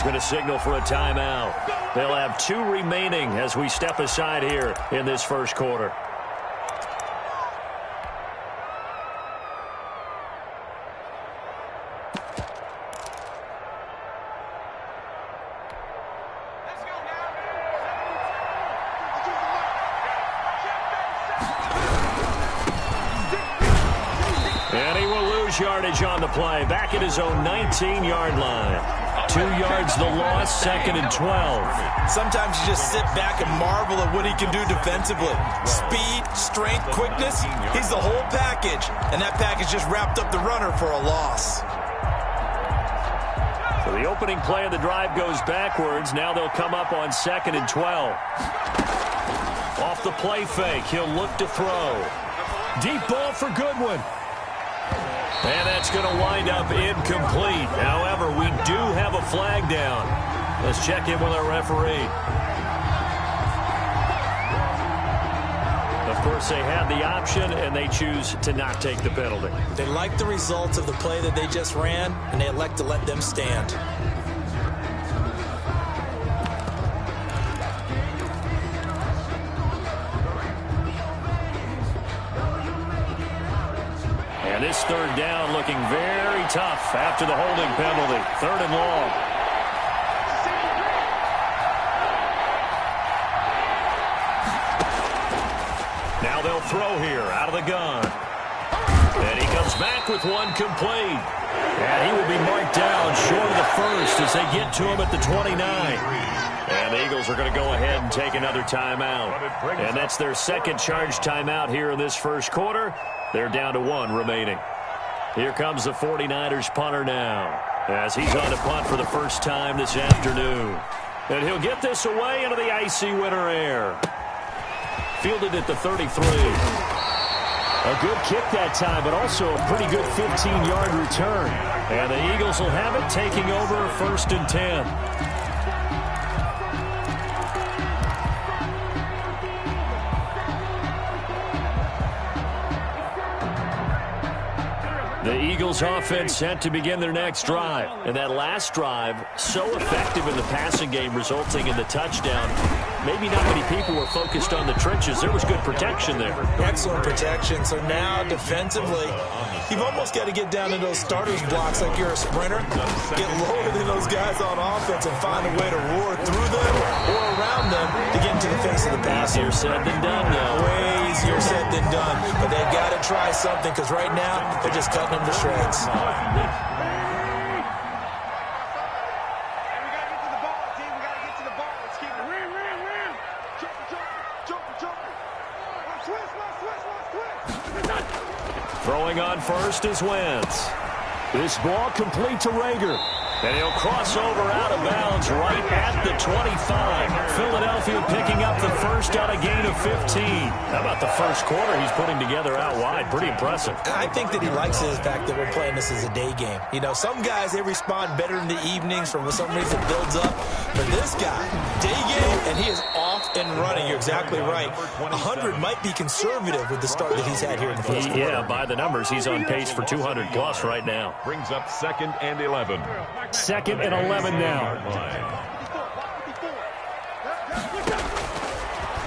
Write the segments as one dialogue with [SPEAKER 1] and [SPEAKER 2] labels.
[SPEAKER 1] going to signal for a timeout. They'll have 2 remaining as we step aside here in this first quarter.
[SPEAKER 2] And he will lose yardage on the play. Back at his own 19-yard line. 2 yards the loss, 2nd and 12.
[SPEAKER 3] Sometimes you just sit back and marvel at what he can do defensively. Speed, strength, quickness, he's the whole package. And that package just wrapped up the runner for a loss.
[SPEAKER 1] So the opening play of the drive goes backwards. Now they'll come up on 2nd and 12. Off the play fake, he'll look to throw. Deep ball for Goodwin. And that's going to wind up incomplete. However, we do have a flag down. Let's check in with our referee. Of course, they had the option, and they choose to not take the penalty.
[SPEAKER 3] They like the results of the play that they just ran, and they elect to let them stand.
[SPEAKER 1] And this 3rd down looking very tough after the holding penalty. 3rd and long. Now they'll throw here out of the gun. And he comes back with one complete. And he will be marked down short of the first as they get to him at the 29. And the Eagles are going to go ahead and take another timeout. And that's their 2nd charge timeout here in this first quarter. They're down to 1 remaining. Here comes the 49ers punter now as he's on to punt for the first time this afternoon. And he'll get this away into the icy winter air. Fielded at the 33. A good kick that time, but also a pretty good 15-yard return. And the Eagles will have it, taking over 1st and 10. The Eagles offense set to begin their next drive. And that last drive, so effective in the passing game, resulting in the touchdown. Maybe not many people were focused on the trenches. There was good protection there.
[SPEAKER 3] Excellent protection. So now, defensively, you've almost got to get down to those starters blocks like you're a sprinter. Get lower than those guys on offense and find a way to roar through them or around them to get into the face of the passer.
[SPEAKER 1] Easier said than done now.
[SPEAKER 3] Way easier said than done. But they've got to try something because right now, they're just cutting them to shreds.
[SPEAKER 1] Throwing on first is Wentz. This ball complete to Rager. And he'll cross over out of bounds right at the 25. Philadelphia picking up the first on a gain of 15. How about the first quarter he's putting together out wide? Pretty impressive.
[SPEAKER 3] I think that he likes the fact that we're playing this as a day game. You know, some guys, they respond better in the evenings for some reason it builds up. For this guy, day game, and he is off and running. You're exactly right. 100 might be conservative with the start that he's had here in the first quarter.
[SPEAKER 1] Yeah, by the numbers, he's on pace for 200 plus right now.
[SPEAKER 4] Brings up 2nd and 11.
[SPEAKER 1] 2nd and 11 now.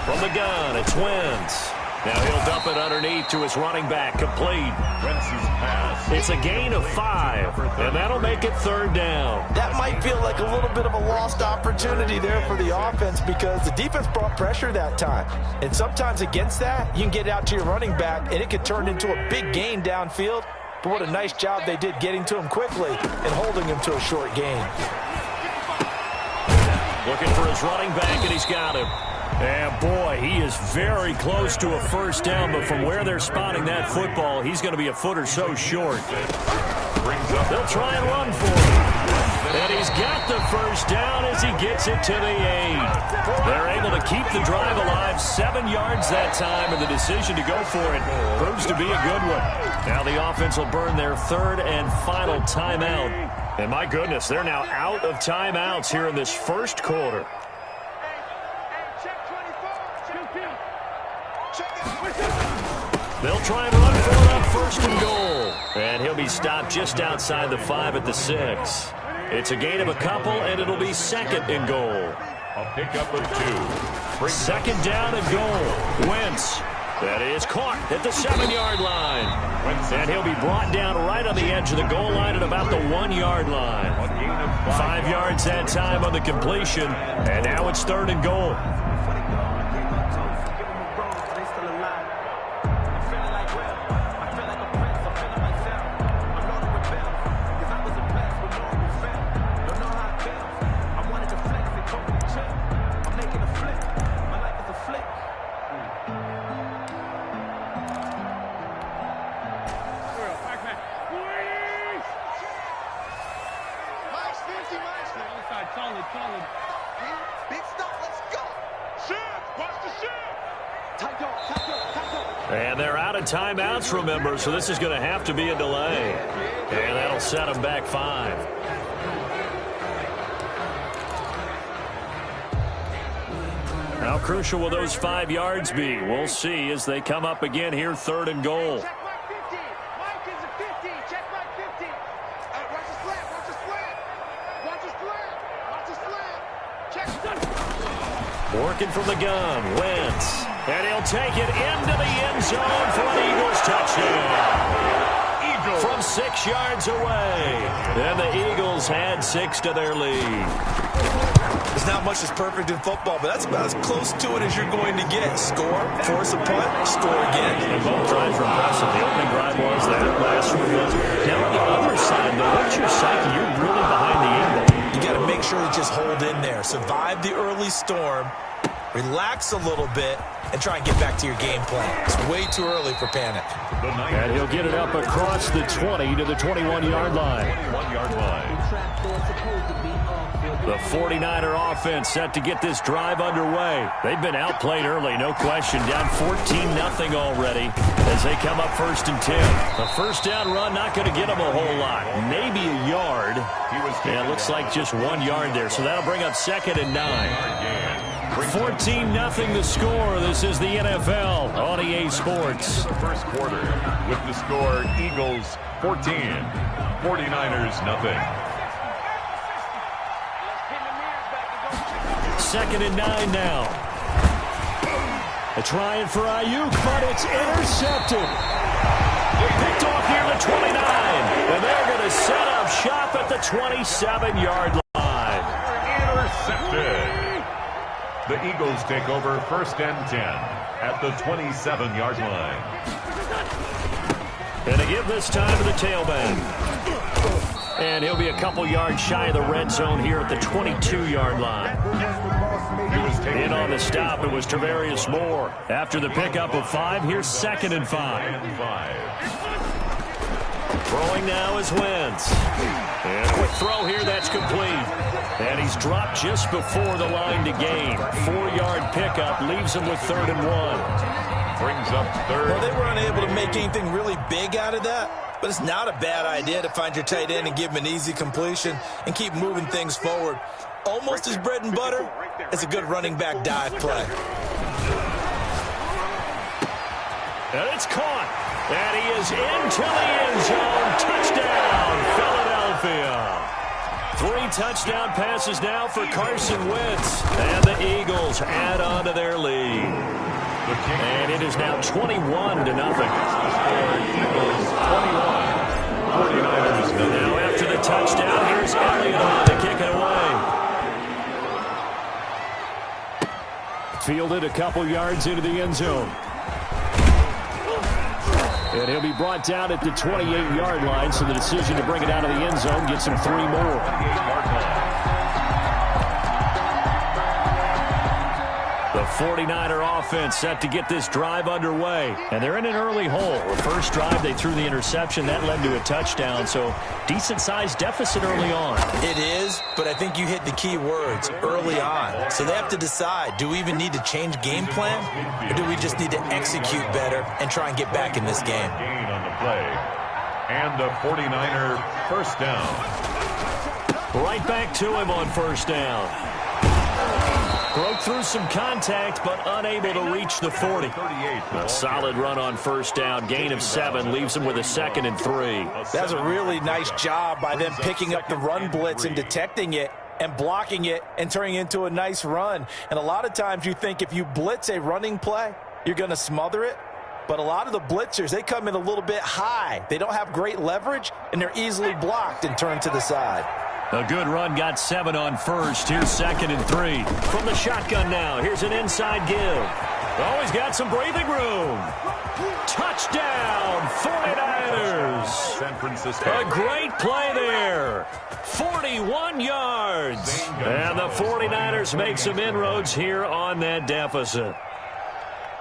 [SPEAKER 1] From the gun, it's Wentz. Now he'll dump it underneath to his running back, complete. It's a gain of 5, and that'll make it 3rd down.
[SPEAKER 3] That might feel like a little bit of a lost opportunity there for the offense because the defense brought pressure that time. And sometimes against that, you can get out to your running back, and it could turn into a big gain downfield. But what a nice job they did getting to him quickly and holding him to a short gain.
[SPEAKER 1] Looking for his running back, and he's got him. And boy, he is very close to a first down, but from where they're spotting that football, he's going to be a foot or so short. They'll try and run for him. And he's got the first down as he gets it to the 8. They're able to keep the drive alive, 7 yards that time, and the decision to go for it proves to be a good one. Now the offense will burn their 3rd and final timeout. And my goodness, they're now out of timeouts here in this first quarter. They'll try and run for it on 1st and goal. And he'll be stopped just outside the 5 at the 6. It's a gain of a couple, and it'll be second and goal.
[SPEAKER 4] A pickup of 2.
[SPEAKER 1] Second down and goal. Wentz. That is caught at the 7-yard line. And he'll be brought down right on the edge of the goal line at about the 1-yard line. 5 yards that time on the completion. And now it's third and goal. And they're out of timeouts, remember, so this is going to have to be a delay. And that'll set them back 5. How crucial will those 5 yards be? We'll see as they come up again here, third and goal.
[SPEAKER 5] Check my 50. Mike is a 50. Check my 50. Watch the slant. Watch the slant. Watch the slant. Watch the slant. Check.
[SPEAKER 1] Working from the gun, Wentz. And he'll take it into the end zone for an Eagles touchdown. From 6 yards away. And the Eagles add 6 to their lead.
[SPEAKER 3] There's not much that's perfect in football, but that's about as close to it as you're going to get. Score, force a punt, score again.
[SPEAKER 1] And both drives were impressive. The opening drive was, that last one was. Now on the other side, though, what's your psyche? You're really behind the eight ball.
[SPEAKER 3] You got to make sure you just hold in there. Survive the early storm, relax a little bit, and try and get back to your game plan. It's way too early for panic.
[SPEAKER 1] And he'll get it up across the 20 to the 21-yard line.
[SPEAKER 4] 21-yard line.
[SPEAKER 1] The 49er offense set to get this drive underway. They've been outplayed early, no question. Down 14-0 already as they come up 1st and 10. A first down run not going to get them a whole lot. Maybe a yard. Yeah, it looks like just 1 yard there. So that'll bring up 2nd and 9. 14-0 the score. This is the NFL on EA Sports.
[SPEAKER 4] First quarter with the score Eagles 14, 49ers nothing.
[SPEAKER 1] 2nd and 9 now. A trying for Ayuk, but it's intercepted. Picked off near the 29. And they're going to set up shop at the 27-yard line.
[SPEAKER 4] Intercepted. The Eagles take over 1st and 10 at the 27-yard line.
[SPEAKER 1] And they give this time to the tailback. And he'll be a couple yards shy of the red zone here at the 22-yard line. In on the stop, it was Travarius Moore. After the pickup of 5, here's 2nd and 5. Throwing now is Wentz. And a quick throw here, that's complete. And he's dropped just before the line to gain. 4-yard pickup leaves him with 3rd and 1.
[SPEAKER 4] Brings up 3rd.
[SPEAKER 3] Well, they were unable to make anything really big out of that, but it's not a bad idea to find your tight end and give him an easy completion and keep moving things forward. Almost his bread and butter. It's a good running back dive play.
[SPEAKER 1] And it's caught. And he is into the end zone. Touchdown, Philadelphia. 3 touchdown passes now for Carson Wentz. And the Eagles add on to their lead. And it is now 21-0.
[SPEAKER 4] Eagles 21. 49ers nothing.
[SPEAKER 1] Now after the touchdown, here's Elliott on to kick it away. Fielded a couple yards into the end zone. And he'll be brought down at the 28-yard line, so the decision to bring it out of the end zone gets him 3 more. The 49er offense set to get this drive underway. And they're in an early hole. The first drive, they threw the interception. That led to a touchdown, so decent-sized deficit early on.
[SPEAKER 3] It is, but I think you hit the key words, early on. So they have to decide, do we even need to change game plan, or do we just need to execute better and try and get back in this game?
[SPEAKER 4] Gain on the play. And a 49er first down.
[SPEAKER 1] Right back to him on first down.
[SPEAKER 2] Broke through some contact, but unable to reach the 40. A solid run on first down. Gain of 7 leaves him with a 2nd and 3.
[SPEAKER 3] That's a really nice job by them picking up the run blitz and detecting it and blocking it and turning it into a nice run. And a lot of times you think if you blitz a running play, you're going to smother it. But a lot of the blitzers, they come in a little bit high. They don't have great leverage, and they're easily blocked and turned to the side.
[SPEAKER 2] A good run, got 7 on first. Here's 2nd and 3. From the shotgun now, here's an inside give. Oh, he's got some breathing room. Touchdown, 49ers.
[SPEAKER 4] San Francisco.
[SPEAKER 2] A great play there. 41 yards. And the 49ers make some inroads here on that deficit.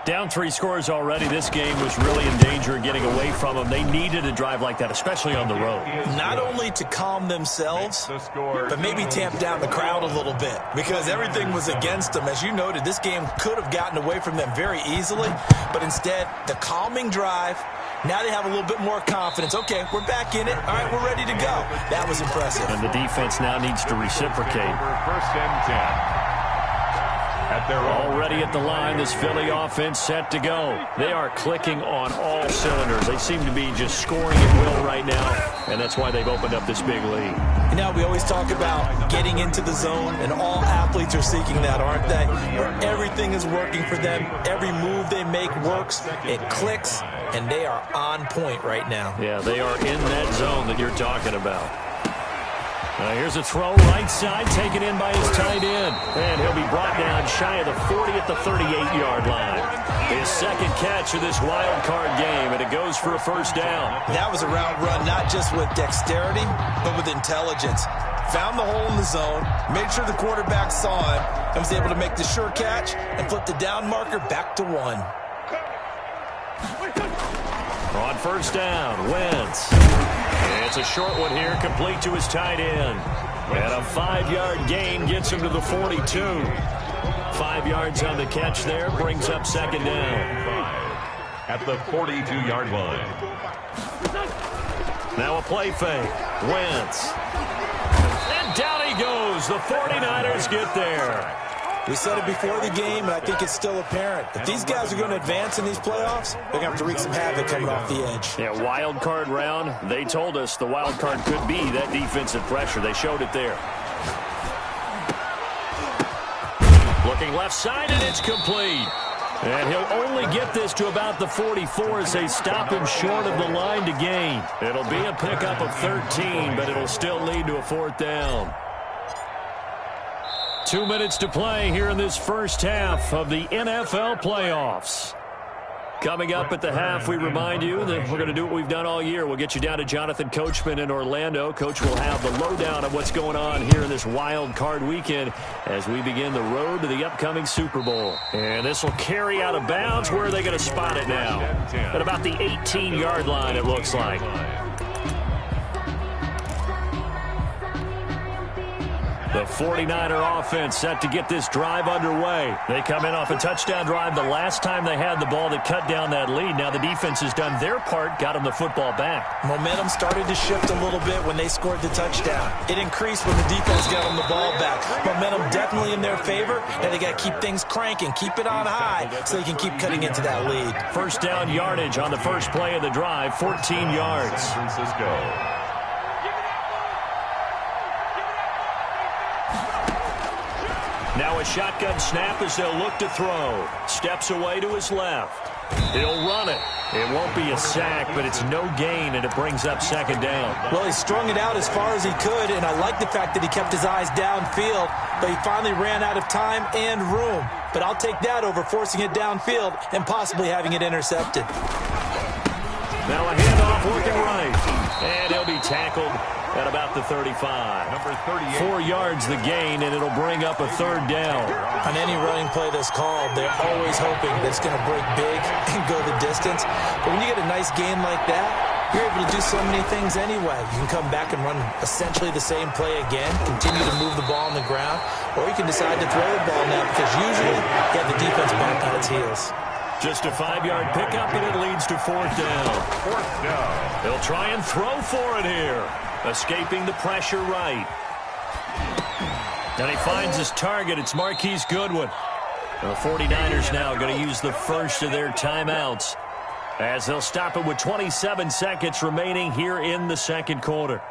[SPEAKER 2] Down 3 scores already. This game was really in danger of getting away from them. They needed a drive like that, especially on the road.
[SPEAKER 3] Not only to calm themselves, but maybe tamp down the crowd a little bit because everything was against them. As you noted, this game could have gotten away from them very easily, but instead, the calming drive, now they have a little bit more confidence. Okay, we're back in it. All right, we're ready to go. That was impressive.
[SPEAKER 2] And the defense now needs to reciprocate.
[SPEAKER 4] First and 10.
[SPEAKER 2] Already at the line, this Philly offense set to go. They are clicking on all cylinders. They seem to be just scoring at will right now, and that's why they've opened up this big lead.
[SPEAKER 3] You know, we always talk about getting into the zone, and all athletes are seeking that, aren't they? Where everything is working for them. Every move they make works. It clicks, and they are on point right now.
[SPEAKER 2] Yeah, they are in that zone that you're talking about. Here's a throw right side, taken in by his tight end. And he'll be brought down shy of the 40 at the 38-yard line. His second catch of this wild card game, and it goes for a first down.
[SPEAKER 3] That was a route run not just with dexterity, but with intelligence. Found the hole in the zone, made sure the quarterback saw him, and was able to make the sure catch and flip the down marker back to 1.
[SPEAKER 2] On first down, Wentz. It's a short one here, complete to his tight end. And a 5-yard gain gets him to the 42. 5 yards on the catch there, brings up second down.
[SPEAKER 4] At the 42-yard line.
[SPEAKER 2] Now a play fake. Wentz. And down he goes. The 49ers get there.
[SPEAKER 3] We said it before the game, and I think it's still apparent. If these guys are going to advance in these playoffs, they're going to have to wreak some havoc coming off the edge.
[SPEAKER 2] Yeah, wild card round. They told us the wild card could be that defensive pressure. They showed it there. Looking left side, and it's complete. And he'll only get this to about the 44 as they stop him short of the line to gain. It'll be a pickup of 13, but it'll still lead to a fourth down. 2 minutes to play here in this first half of the NFL playoffs. Coming up at the half, we remind you that we're going to do what we've done all year. We'll get you down to Jonathan Coachman in Orlando. Coach will have the lowdown of what's going on here in this wild card weekend as we begin the road to the upcoming Super Bowl. And this will carry out of bounds. Where are they going to spot it now? At about the 18-yard line, it looks like. The 49er offense set to get this drive underway. They come in off a touchdown drive the last time they had the ball that cut down that lead. Now the defense has done their part, got them the football back.
[SPEAKER 3] Momentum started to shift a little bit when they scored the touchdown. It increased when the defense got them the ball back. Momentum definitely in their favor. Now they got to keep things cranking, keep it on high so they can keep cutting into that lead.
[SPEAKER 2] First down yardage on the first play of the drive, 14 yards.
[SPEAKER 4] San Francisco.
[SPEAKER 2] Now a shotgun snap as they'll look to throw. Steps away to his left. He'll run it. It won't be a sack, but it's no gain, and it brings up second down.
[SPEAKER 3] Well, he strung it out as far as he could, and I like the fact that he kept his eyes downfield, but he finally ran out of time and room. But I'll take that over forcing it downfield and possibly having it intercepted.
[SPEAKER 2] Now a handoff working right, and he'll be tackled at about the 35.
[SPEAKER 4] Number 38.
[SPEAKER 2] 4 yards the gain, and it'll bring up a third down.
[SPEAKER 3] On any running play that's called, they're always hoping that it's going to break big and go the distance. But when you get a nice gain like that, you're able to do so many things anyway. You can come back and run essentially the same play again, continue to move the ball on the ground, or you can decide to throw the ball now because usually you have the defense back on its heels.
[SPEAKER 2] Just a 5-yard pickup, and it leads to fourth down.
[SPEAKER 4] Fourth down.
[SPEAKER 2] They'll try and throw for it here. Escaping the pressure right. And he finds his target. It's Marquise Goodwin. The 49ers now going to use the first of their timeouts as they'll stop it with 27 seconds remaining here in the second quarter.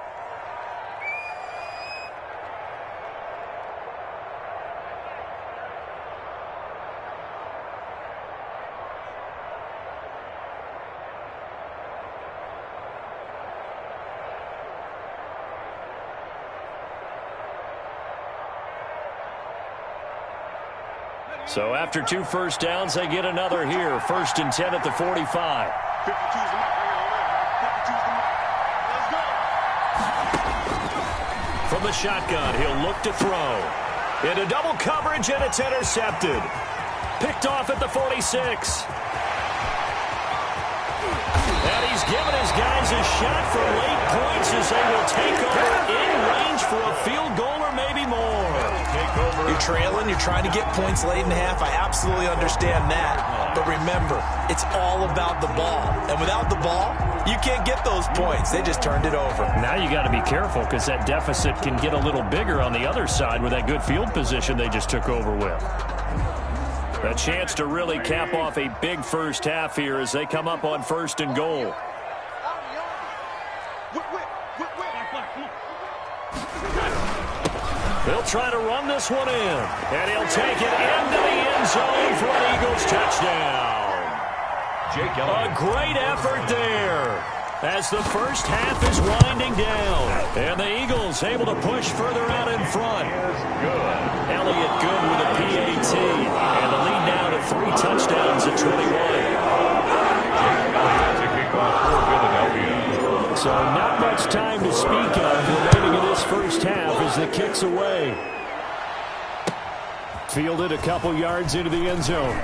[SPEAKER 2] So after 2 first downs, they get another here. 1st and 10 at the 45.
[SPEAKER 5] 52's the mark right here. 52's the mark. Let's go.
[SPEAKER 2] From the shotgun, he'll look to throw. Into double coverage, and it's intercepted. Picked off at the 46. And he's given his guys a shot for late points as they will take over in range for a field goal or maybe more.
[SPEAKER 3] You're trailing, you're trying to get points late in the half. I absolutely understand that. But remember, it's all about the ball. And without the ball, you can't get those points. They just turned it over.
[SPEAKER 2] Now you got to be careful because that deficit can get a little bigger on the other side with that good field position they just took over with. A chance to really cap off a big first half here as they come up on 1st and goal. They'll try to run this one in, and he'll take it into the end zone for an Eagles touchdown. A great effort there as the first half is winding down. And the Eagles able to push further out in front. Elliott good with a PAT, and the lead now to 3 touchdowns at 21. So not much time to speak of remaining in this first half as the kick's away. Fielded a couple yards into the end zone.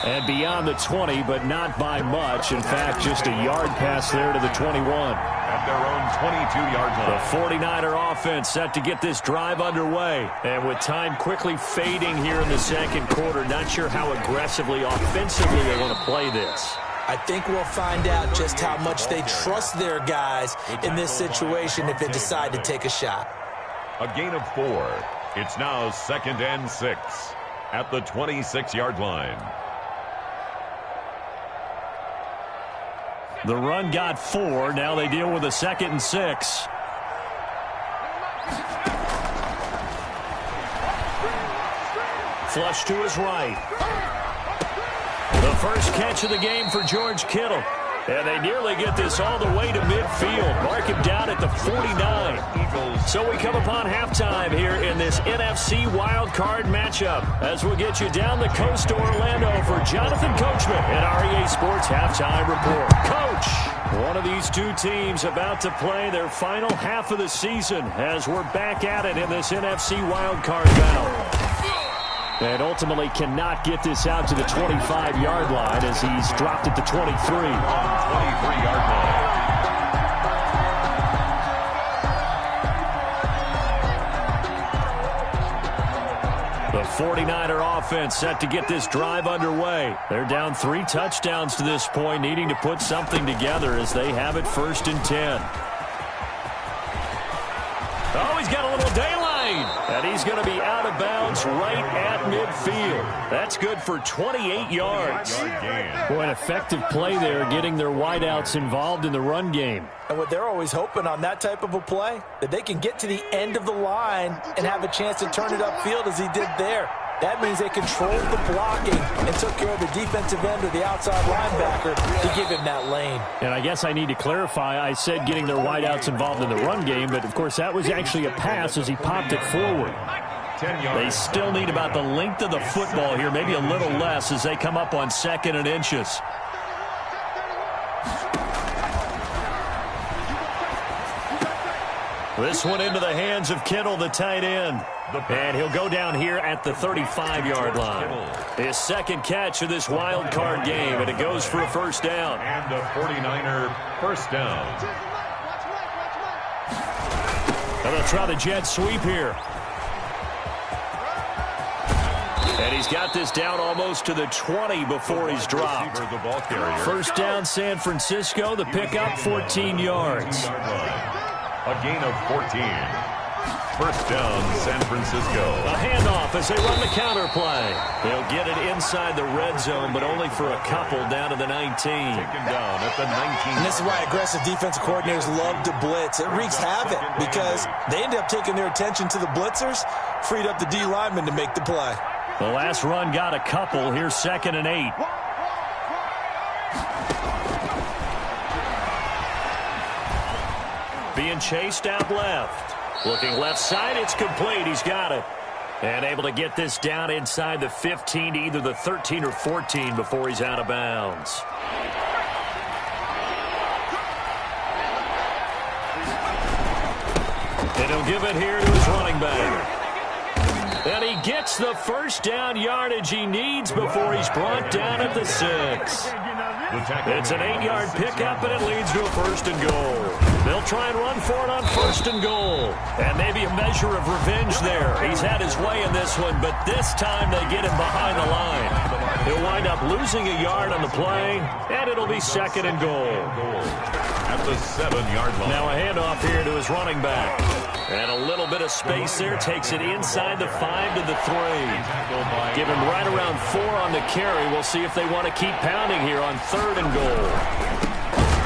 [SPEAKER 2] And beyond the 20, but not by much. In fact, just a yard pass there to the 21.
[SPEAKER 4] At their own 22-yard line.
[SPEAKER 2] The 49er offense set to get this drive underway. And with time quickly fading here in the second quarter, not sure how aggressively, offensively they want to play this.
[SPEAKER 3] I think we'll find out just how much they trust their guys in this situation if they decide to take a shot.
[SPEAKER 4] A gain of 4. It's now 2nd and 6 at the 26-yard line.
[SPEAKER 2] The run got 4. Now they deal with a 2nd and 6. Flush to his right. The first catch of the game for George Kittle. And they nearly get this all the way to midfield. Mark him down at the 49. So we come upon halftime here in this NFC wildcard matchup as we'll get you down the coast to Orlando for Jonathan Coachman at our EA Sports Halftime Report. Coach, one of these two teams about to play their final half of the season as we're back at it in this NFC wildcard battle. And ultimately cannot get this out to the 25-yard line as he's dropped at the 23.
[SPEAKER 4] 23-yard line.
[SPEAKER 2] The 49er offense set to get this drive underway. They're down 3 touchdowns to this point, needing to put something together as they have it 1st and 10. Oh, he's got a little daylight. And he's going to be out of bounds right at midfield. That's good for 28 yards. Boy, an effective play there, getting their wideouts involved in the run game.
[SPEAKER 3] And what they're always hoping on that type of a play, that they can get to the end of the line and have a chance to turn it upfield as he did there. That means they controlled the blocking and took care of the defensive end or the outside linebacker to give him that lane.
[SPEAKER 2] And I guess I need to clarify, I said getting their wideouts involved in the run game, but of course that was actually a pass as he popped it forward. They still need about the length of the football here, maybe a little less as they come up on 2nd and inches. This one into the hands of Kittle, the tight end. And he'll go down here at the 35-yard line. His 2nd catch of this wild card game, and it goes for a 1st down.
[SPEAKER 4] And a 49er 1st down.
[SPEAKER 2] And they'll try the jet sweep here. And he's got this down almost to the 20 before he's dropped. 1st down, San Francisco. The pickup, 14 yards.
[SPEAKER 4] A gain of 14. First down, San Francisco.
[SPEAKER 2] A handoff as they run the counter play. They'll get it inside the red zone, but only for a couple down to the 19.
[SPEAKER 4] Taken down at the 19.
[SPEAKER 3] And this is why aggressive defensive coordinators love to blitz. It wreaks havoc because they end up taking their attention to the blitzers, freed up the D lineman to make the play.
[SPEAKER 2] The last run got a couple. Here's 2nd and 8. Being chased out left. Looking left side, it's complete. He's got it. And able to get this down inside the 15 to either the 13 or 14 before he's out of bounds. And he'll give it here to his running back. And he gets the first down yardage he needs before he's brought down at the 6. It's an 8-yard pickup, and it leads to a 1st and goal. They'll try and run for it on 1st and goal. And maybe a measure of revenge there. He's had his way in this one, but this time they get him behind the line. He'll wind up losing a yard on the play, and it'll be 2nd and goal.
[SPEAKER 4] At the 7-yard line.
[SPEAKER 2] Now a handoff here to his running back. And a little bit of space there. Takes it inside the 5 to the 3. Give him right around 4 on the carry. We'll see if they want to keep pounding here on 3rd and goal.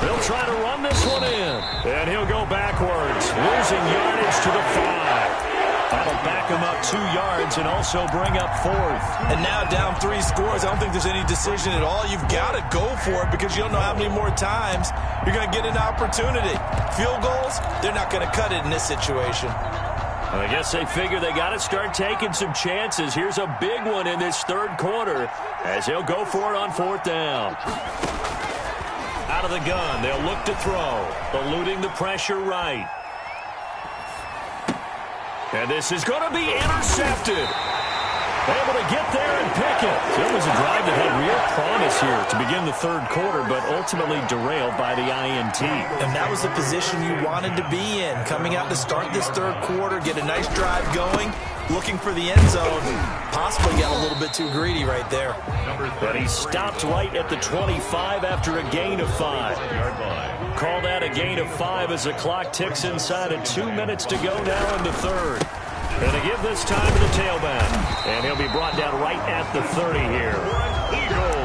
[SPEAKER 2] They'll try to run this one in. And he'll go backwards, losing yardage to the 5. That'll back him up 2 yards and also bring up 4th.
[SPEAKER 3] And now down 3 scores. I don't think there's any decision at all. You've got to go for it because you don't know how many more times you're going to get an opportunity. Field goals, they're not going to cut it in this situation.
[SPEAKER 2] I guess they figure they got to start taking some chances. Here's a big one in this 3rd quarter as he'll go for it on 4th down. Out of the gun, they'll look to throw, eluding the pressure right. And this is going to be intercepted. Able to get there and pick it. It was a drive that had real promise here to begin the 3rd quarter, but ultimately derailed by the INT.
[SPEAKER 3] And that was the position you wanted to be in. Coming out to start this 3rd quarter, get a nice drive going, looking for the end zone. Possibly got a little bit too greedy right there.
[SPEAKER 2] But he stopped right at the 25 after a gain of 5. Call that a gain of 5 as the clock ticks inside of 2 minutes to go now in the 3rd. And to give this time to the tailback. And he'll be brought down right at the 30 here.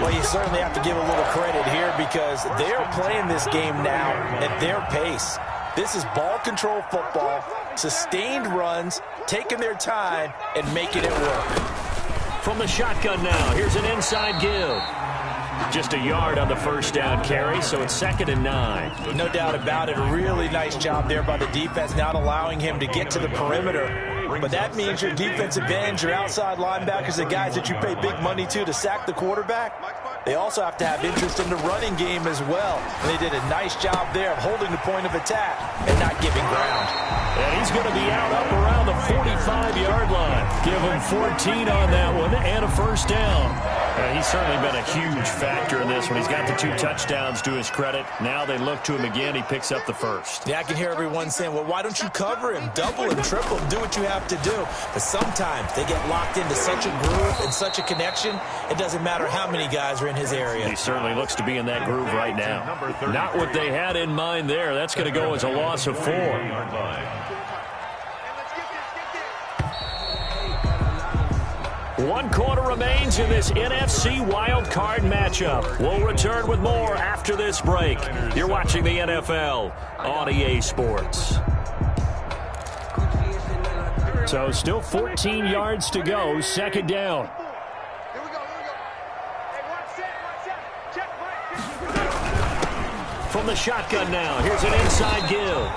[SPEAKER 3] Well, you certainly have to give a little credit here because they're playing this game now at their pace. This is ball control football, sustained runs, taking their time, and making it work.
[SPEAKER 2] From the shotgun now, here's an inside give. Just a yard on the 1st down carry, so it's 2nd and 9.
[SPEAKER 3] No doubt about it. Really nice job there by the defense, not allowing him to get to the perimeter. But that means your defensive ends, your outside linebackers, the guys that you pay big money to sack the quarterback, they also have to have interest in the running game as well. And they did a nice job there of holding the point of attack and not giving ground.
[SPEAKER 2] And he's going to be out up around the 45-yard line. Give him 14 on that one and a 1st down. He's certainly been a huge factor in this one. He's got the 2 touchdowns to his credit. Now they look to him again. He picks up the 1st.
[SPEAKER 3] Yeah, I can hear everyone saying, well, why don't you cover him? Double him, triple him, do what you have to do. But sometimes they get locked into such a groove and such a connection, it doesn't matter how many guys are in his area.
[SPEAKER 2] He certainly looks to be in that groove right now. Not what they had in mind there. That's going to go as a loss of 4. 1 quarter remains in this NFC wild card matchup. We'll return with more after this break. You're watching the NFL on EA Sports. So still 14 yards to go, 2nd down.
[SPEAKER 5] Here we go. Hey, one set. Check.
[SPEAKER 2] From the shotgun now, here's an inside give.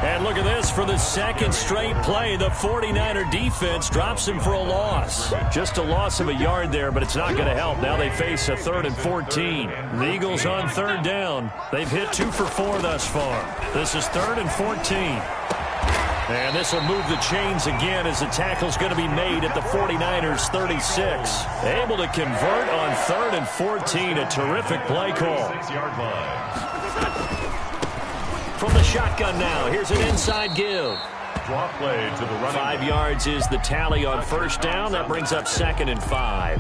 [SPEAKER 2] And look at this, for the 2nd straight play, the 49er defense drops him for a loss. Just a loss of a yard there, but it's not going to help. Now they face a 3rd and 14. The Eagles on 3rd down. They've hit 2 for 4 thus far. This is 3rd and 14. And this will move the chains again as the tackle's going to be made at the 49ers 36. Able to convert on 3rd and 14. A terrific play call. From the shotgun now, here's an inside give.
[SPEAKER 4] Draw play to the running
[SPEAKER 2] 5 yards is the tally on 1st down. That brings up 2nd and 5.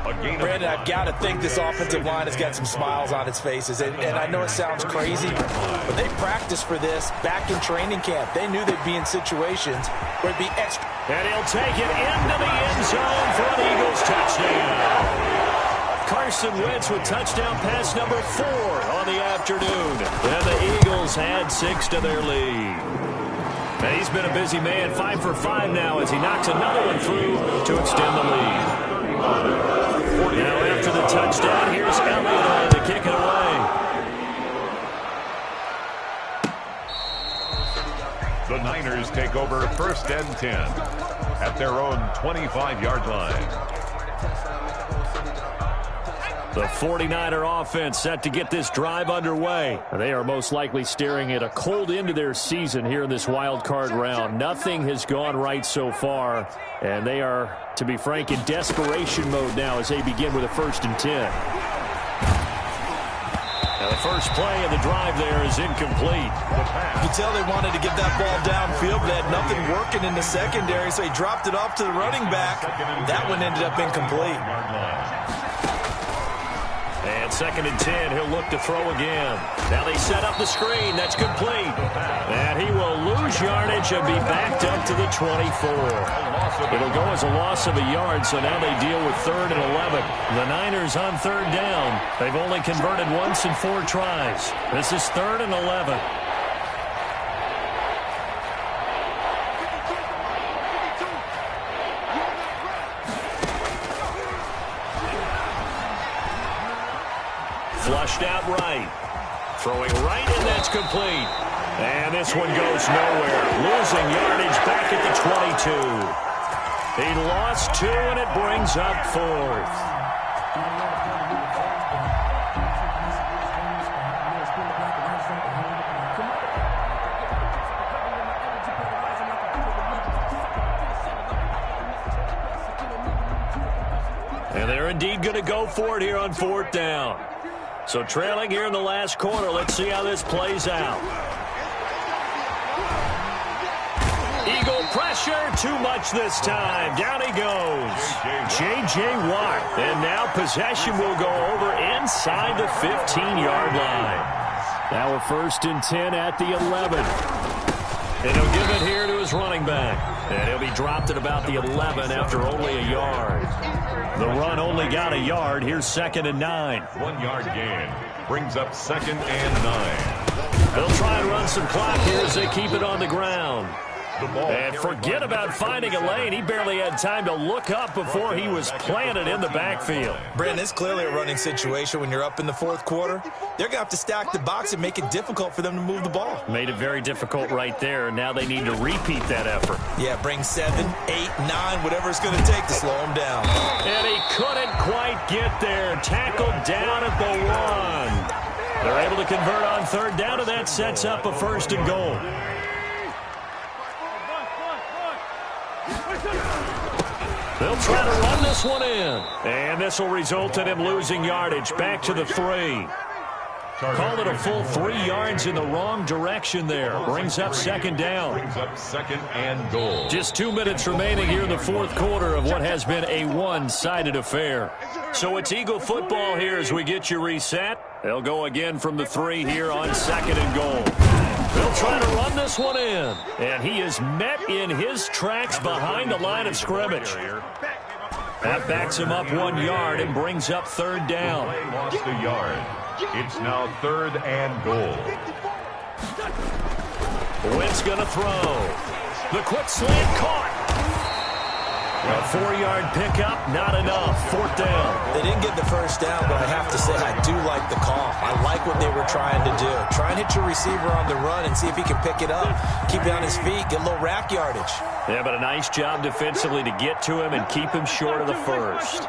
[SPEAKER 3] Brandon, I've got to think this offensive line has got some smiles on its faces. And I know it sounds crazy, but they practiced for this back in training camp. They knew they'd be in situations where it'd be extra.
[SPEAKER 2] And he'll take it into the end zone for an Eagles touchdown. Carson Wentz with touchdown pass number 4 on the afternoon. And the Eagles add 6 to their lead. And he's been a busy man, 5 for 5 now as he knocks another one through to extend the lead. Now after the touchdown, here's Elliott to kick it away.
[SPEAKER 4] The Niners take over 1st and 10 at their own 25-yard line.
[SPEAKER 2] The 49er offense set to get this drive underway. They are most likely staring at a cold end to their season here in this wild card round. Nothing has gone right so far, and they are, to be frank, in desperation mode now as they begin with a 1st and 10. Now the first play of the drive there is incomplete.
[SPEAKER 3] You can tell they wanted to get that ball downfield, but they had nothing working in the secondary, so he dropped it off to the running back. That one ended up incomplete.
[SPEAKER 2] And 2nd and 10, he'll look to throw again. Now they set up the screen. That's complete. And he will lose yardage and be backed up to the 24. It'll go as a loss of a yard, so now they deal with 3rd and 11. The Niners on 3rd down. They've only converted once in 4 tries. This is 3rd and 11. Flushed out right. Throwing right, and that's complete. And this one goes nowhere. Losing yardage back at the 22. He lost 2, and it brings up 4th. And they're indeed going to go for it here on 4th down. So trailing here in the last quarter. Let's see how this plays out. Eagle pressure, too much this time. Down he goes. J.J. Watt. And now possession will go over inside the 15-yard line. Now a 1st and 10 at the 11. And he'll give it here to his running back. And he'll be dropped at about the 11 after only a yard. The run only got a yard. Here's 2nd and 9.
[SPEAKER 4] 1-yard gain brings up 2nd and 9.
[SPEAKER 2] They'll try and run some clock here as they keep it on the ground. And forget about finding a lane. He barely had time to look up before he was planted in the backfield.
[SPEAKER 3] Brandon, it's clearly a running situation when you're up in the 4th quarter. They're going to have to stack the box and make it difficult for them to move the ball.
[SPEAKER 2] Made it very difficult right there. Now they need to repeat that effort.
[SPEAKER 3] Yeah, bring 7, 8, 9, whatever it's going to take to slow him down.
[SPEAKER 2] And he couldn't quite get there. Tackled down at the 1. They're able to convert on 3rd down, and that sets up a 1st and goal. They'll try to run this one in. And this will result in him losing yardage back to the 3. Call it a full 3 yards in the wrong direction there. Brings up 2nd down.
[SPEAKER 4] Brings up 2nd and goal.
[SPEAKER 2] Just 2 minutes remaining here in the 4th quarter of what has been a one-sided affair. So it's Eagle football here as we get you reset. They'll go again from the 3 here on 2nd and goal. They'll try to run this one in. And he is met in his tracks behind the line of scrimmage. That backs him up 1 yard and brings up 3rd down.
[SPEAKER 4] Lost a yard. It's now 3rd and goal.
[SPEAKER 2] Wentz going to throw. The quick slant caught. A 4-yard pickup, not enough. 4th down.
[SPEAKER 3] They didn't get the 1st down, but I have to say I do like the call. I like what they were trying to do. Try and hit your receiver on the run and see if he can pick it up. Keep it on his feet, get a little rack yardage.
[SPEAKER 2] Yeah, but a nice job defensively to get to him and keep him short of the 1st.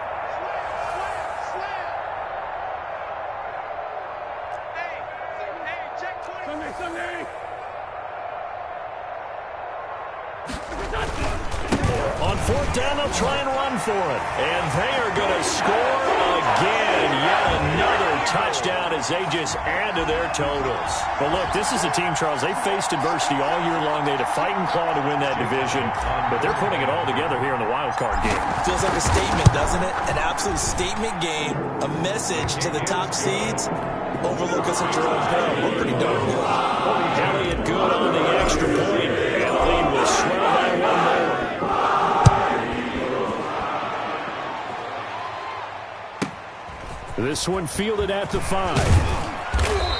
[SPEAKER 2] On 4th down, they'll try and run for it. And they are going to score again. Yet another touchdown as they just add to their totals.
[SPEAKER 1] Well, look, this is a team, Charles, they faced adversity all year long. They had to fight and claw to win that division, but they're putting it all together here in the wild card game.
[SPEAKER 3] Feels like a statement, doesn't it? An absolute statement game, a message to the top seeds. Overlook us at your own peril. We're pretty darn good.
[SPEAKER 2] Elliott good on the extra point, and the lead was swelled by one more. This one fielded at the 5.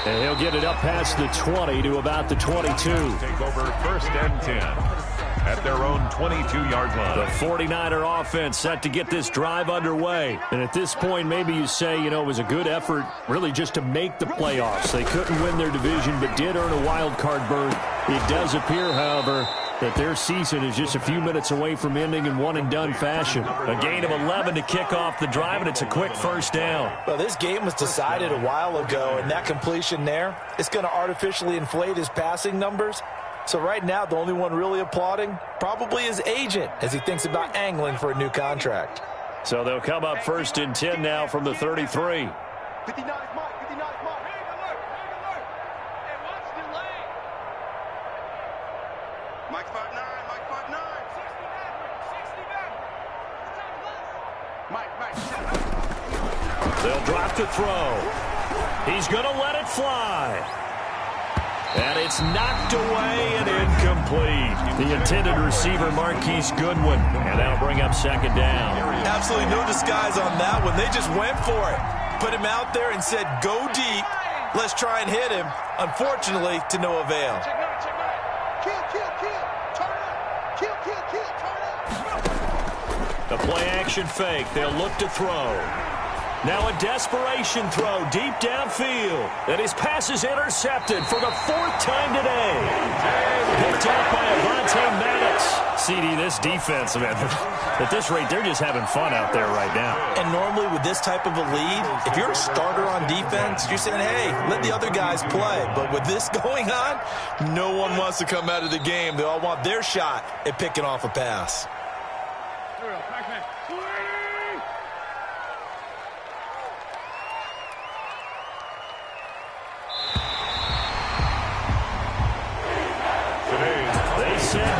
[SPEAKER 2] And he'll get it up past the 20 to about the 22.
[SPEAKER 4] Take over first and 10 at their own 22-yard line.
[SPEAKER 2] The 49er offense set to get this drive underway. And at this point, maybe you say, it was a good effort really just to make the playoffs. They couldn't win their division but did earn a wild card berth. It does appear, however, that their season is just a few minutes away from ending in one-and-done fashion. A gain of 11 to kick off the drive, and it's a quick first down.
[SPEAKER 3] Well, this game was decided a while ago, and that completion there is going to artificially inflate his passing numbers. So right now, the only one really applauding probably his agent as he thinks about angling for a new contract.
[SPEAKER 2] So they'll come up first and 10 now from the 33.
[SPEAKER 5] 59 Mike, 59 Mike. Mike 5'9", Mike 5'9". 69. Mike.
[SPEAKER 2] They'll drop to throw. He's going to let it fly. And it's knocked away and incomplete. The intended receiver, Marquise Goodwin. And that'll bring up second down.
[SPEAKER 3] Absolutely no disguise on that one. They just went for it. Put him out there and said, go deep. Let's try and hit him. Unfortunately, to no avail.
[SPEAKER 5] Check nine. Kill. Turn up. Kill. Turn up.
[SPEAKER 2] The play-action fake. They'll look to throw. Now a desperation throw deep downfield. And his pass is intercepted for the 4th time today. Picked up by Avonte Maddox. CD, this defense, man, at this rate, they're just having fun out there right now.
[SPEAKER 3] And normally with this type of a lead, if you're a starter on defense, you're saying, hey, let the other guys play. But with this going on, no one wants to come out of the game. They all want their shot at picking off a pass.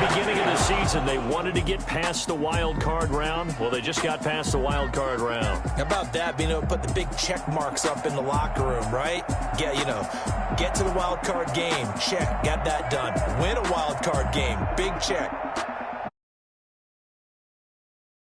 [SPEAKER 2] Beginning of the season, they wanted to get past the wild card round. Well, they just got past the wild card round.
[SPEAKER 3] How about that, being able to put the big check marks up in the locker room, right? Get to the wild card game. Check. Got that done. Win a wild card game. Big check.